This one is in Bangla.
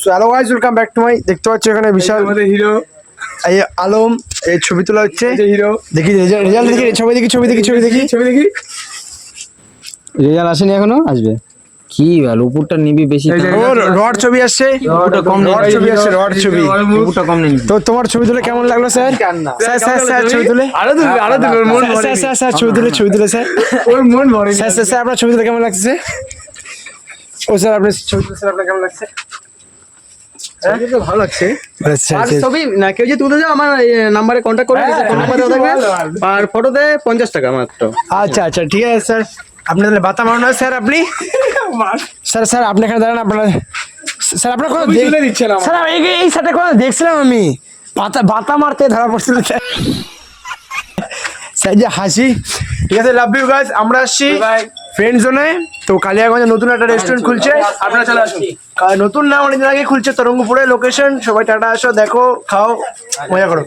Hello guys, welcome back to my. দেখতে পাচ্ছ এখানে বিশাল হিরো এই আলম, এই ছবি তোলা হচ্ছে। হিরো দেখি রেজাল্ট দেখি, ছবি দেখি রেজাল্ট আসেনি এখনো, আসবে। কি বল, উপরটা নিবি বেশি, ওর রড ছবি আসছে, উপরটা কম নেই। রড ছবি আসছে, রড ছবি। উপরটা কম নেই। তো তোমার ছবি তুলে কেমন লাগলো স্যার? স্যার ছবি তুলে আরো দিবে ওর মন ভরে স্যার ছবি তুলে স্যার ওর মন ভরে স্যার আপনার ছবি তুলে কেমন লাগছে? ও স্যার আপনার ছবি তুলে স্যার আপনার কেমন লাগছে? তো ভালো লাগছে। আচ্ছা আর ছবি না কেউ যে তুলে যাও আমার নাম্বারে কন্ট্যাক্ট করে ফোন নাম্বার দেওয়া থাকবে আর ফটোতে 50 টাকা মাত্র। আচ্ছা ঠিক আছে স্যার, আপনি তাহলে বাতা মারুন না স্যার। আপনি স্যার আপনি এখানে দাঁড়ান। আপনার স্যার আপনার কোনো তুলে দিচ্ছে না স্যার এই সাথে কোনো দেখছিলাম আমি বাতা মারতে ধরা পড়ছিল স্যার যে হাসি। ঠিক আছে, লাভ ইউ গাইস। আমরা আসছি ফ্রেন্ড জোনে। তো কালিয়াগঞ্জে নতুন একটা রেস্টুরেন্ট খুলছে, আপনারা চলে আসুন। নতুন না অনেকদিন আগে খুলছে, তরঙ্গপুরে লোকেশন। সবাই টাটা আসো, দেখো, খাও, মজা করো।